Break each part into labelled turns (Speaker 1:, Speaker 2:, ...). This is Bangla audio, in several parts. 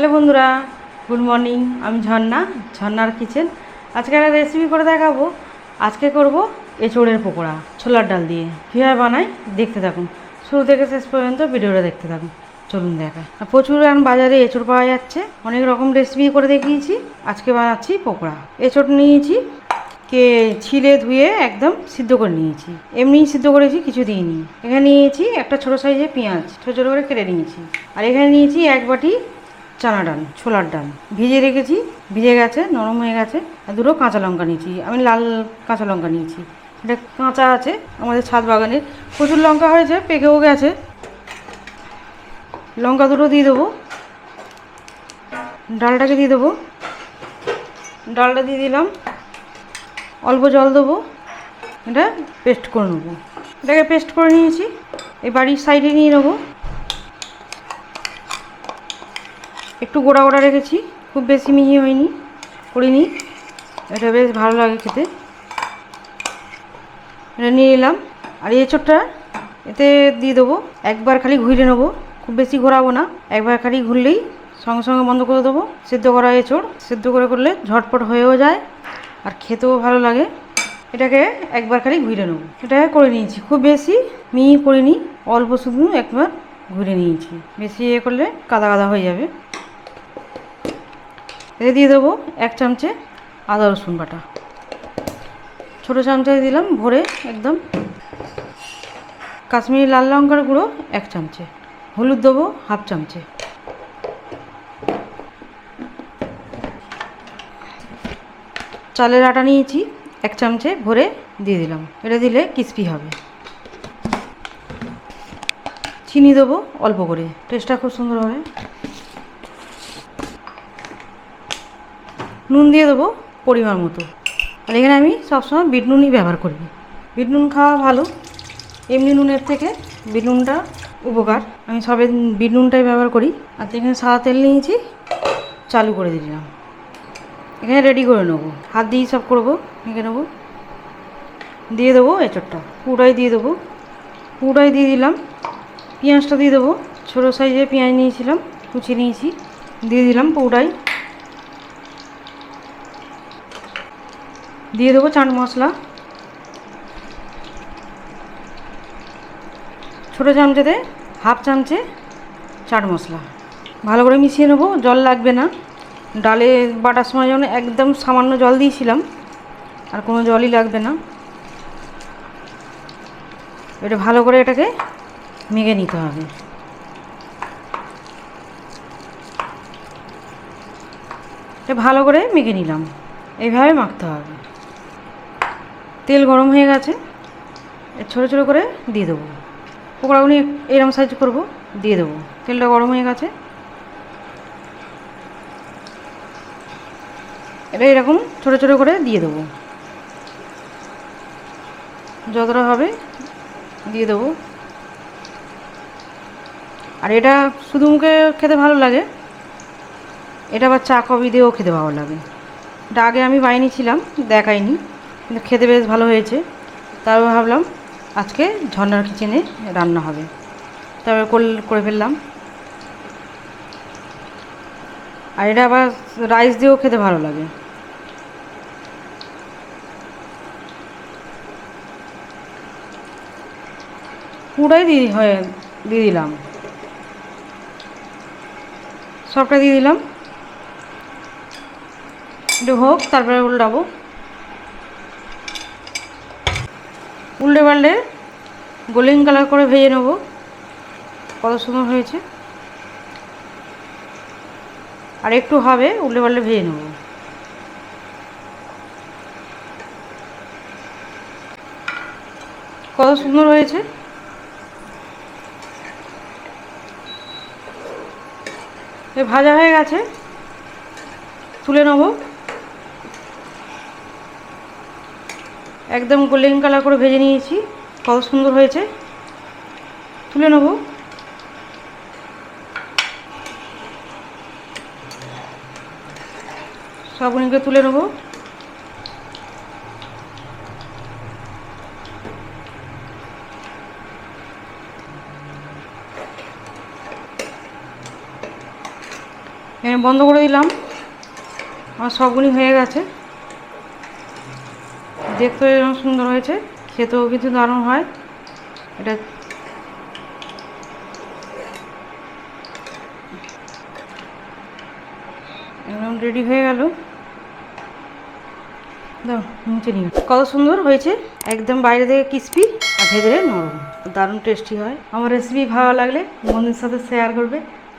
Speaker 1: হ্যালো বন্ধুরা, গুড মর্নিং। আমি ঝর্ণার কিচেন। আজকে একটা রেসিপি করে দেখাবো। আজকে করব এঁচোড়ের পকোড়া ছোলার ডাল দিয়ে। কীভাবে বানাই দেখতে থাকুন, শুরু থেকে শেষ পর্যন্ত ভিডিওটা দেখতে থাকুন। চলুন দেখা। প্রচুর এখন বাজারে এঁচোড় পাওয়া যাচ্ছে, অনেক রকম রেসিপি করে দেখিয়েছি। আজকে বানাচ্ছি পকোড়া। এঁচোড় নিয়েছি, ছিলে ধুয়ে একদম সিদ্ধ করে নিয়েছি। এমনি সিদ্ধ করেছি, কিছু দিইনি। এখানে নিয়েছি একটা ছোটো সাইজের পেঁয়াজ, ছোটো ছোটো করে কেটে নিয়েছি। আর এখানে নিয়েছি এক বাটি চানা ডাল, ছোলার ডাল ভিজিয়ে রেখেছি, ভিজে গেছে, নরম হয়ে গেছে। আর দুটো কাঁচা লঙ্কা নিয়েছি, আমি লাল কাঁচা লঙ্কা নিয়েছি। এটা কাঁচা আছে, আমাদের ছাদ বাগানের প্রচুর লঙ্কা হয়েছে, পেকেও গেছে। লঙ্কা দুটো দিয়ে দেবো, ডালটাকে দিয়ে দেবো। ডালটা দিয়ে দিলাম, অল্প জল দেবো। এটা পেস্ট করে নেবো। এটাকে পেস্ট করে নিয়েছি, এই বাড়ির সাইডে নিয়ে নেবো। একটু গোড়া গোড়া রেখেছি, খুব বেশি মিহি হয়নি, করিনি। এটা বেশ ভালো লাগে খেতে। এটা নিয়ে নিলাম। আর এঁচোড়টা এতে দিয়ে দেবো। একবার খালি ঘুরে নেবো, খুব বেশি ঘোরাবো না। একবার খালি ঘুরলেই সঙ্গে সঙ্গে বন্ধ করে দেবো। সেদ্ধ করা এঁচোড়, সেদ্ধ করলে ঝটপট হয়েও যায় আর খেতেও ভালো লাগে। এটাকে একবার খালি ঘুরে নেবো। এটাকে করে নিয়েছি, খুব বেশি মিহি করিনি, অল্প শুধু একবার ঘুরে নিয়েছি। বেশি করলে কাদা কাদা হয়ে যাবে। এতে দিয়ে দেবো এক চামচে আদা রসুন বাটা, ছোটো চামচায় দিলাম ভরে একদম। কাশ্মীরি লাল লঙ্কার গুঁড়ো এক চামচে, হলুদ দেবো হাফ চামচে। চালের আটা নিয়েছি এক চামচে ভরে দিয়ে দিলাম, এটা দিলে ক্রিস্পি হবে। চিনি দেবো অল্প করে, টেস্টটা খুব সুন্দর হবে। নুন দিয়ে দেবো পরিমাণ মতো। আর এখানে আমি সবসময় বিট নুনই ব্যবহার করি। বিট নুন খাওয়া ভালো, এমনি নুনের থেকে বিট নুনটা উপকার। আমি সবে বিট নুনটাই ব্যবহার করি। আর এখানে সাদা তেল নিয়েছি, চালু করে দিলাম। এখানে রেডি করে নেবো, হাত দিয়েই সব করবো। মেখে নেবো, দিয়ে দেবো এঁচোড়টা, পুরোটাই দিয়ে দেবো। পুরোটাই দিয়ে দিলাম। পেঁয়াজটা দিয়ে দেবো, ছোটো সাইজে পেঁয়াজ নিয়েছিলাম, কুচিয়ে নিয়েছি, দিয়ে দিলাম পুরোটাই। দিয়ে দেবো চাট মশলা, ছোটো চামচেতে হাফ চামচে চাট মশলা। ভালো করে মিশিয়ে নেবো, জল লাগবে না। ডালে বাটার সময় যেমন একদম সামান্য জল দিয়েছিলাম, আর কোনো জলই লাগবে না। এটা ভালো করে এটাকে মেখে নিতে হবে। এটা ভালো করে মেখে নিলাম, এইভাবে মাখতে হবে। তেল গরম হয়ে গেছে, ছোটো ছোটো করে দিয়ে দেবো। পকোড়াগুলি এরকম সাইজ করবো, দিয়ে দেবো। তেলটা গরম হয়ে গেছে, এটা এরকম ছোটো ছোটো করে দিয়ে দেবো। যতটা হবে দিয়ে দেবো। আর এটা শুধু মুখে খেতে ভালো লাগে, এটা আবার চা কফি দিয়েও খেতে ভালো লাগে। এটা আগে আমি বানিয়েছিলাম, দেখাইনি, কিন্তু খেতে বেশ ভালো হয়েছে। তারপর ভাবলাম আজকে ঝর্ণার কিচেনে রান্না হবে, তারপর করে ফেললাম। আর এটা আবার রাইস দিয়েও খেতে ভালো লাগে। পুরোটাই দিয়ে দিলাম, সবটা দিয়ে দিলাম। একটু হোক, তারপরে উল্টাবো। উল্টে পাল্টে গোল্ডেন কালার করে ভেজে নেবো। কত সুন্দর হয়েছে। আর একটু হবে, উল্টে পাল্টে ভেজে নেব। কত সুন্দর হয়েছে। ভাজা হয়ে গেছে, তুলে নেব। একদম গোল্ডেন কালার করে ভেজে নিয়েছি, কত সুন্দর হয়েছে। তুলে নেব। সবগুলোকে তুলে নেব। বন্ধ করে দিলাম। আমার সবগুলি হয়ে গেছে। দেখতেও এরকম সুন্দর হয়েছে, খেতেও কিন্তু দারুণ হয়। এটা একদম রেডি হয়ে গেল। দাও নিচে নিয়ে, কত সুন্দর হয়েছে, একদম বাইরে থেকে ক্রিস্পি আর ভেতরে নরম, দারুণ টেস্টি হয়। আমার রেসিপি ভালো লাগলে বন্ধুদের সাথে শেয়ার করবে,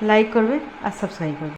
Speaker 1: লাইক করবে আর সাবস্ক্রাইব করবে।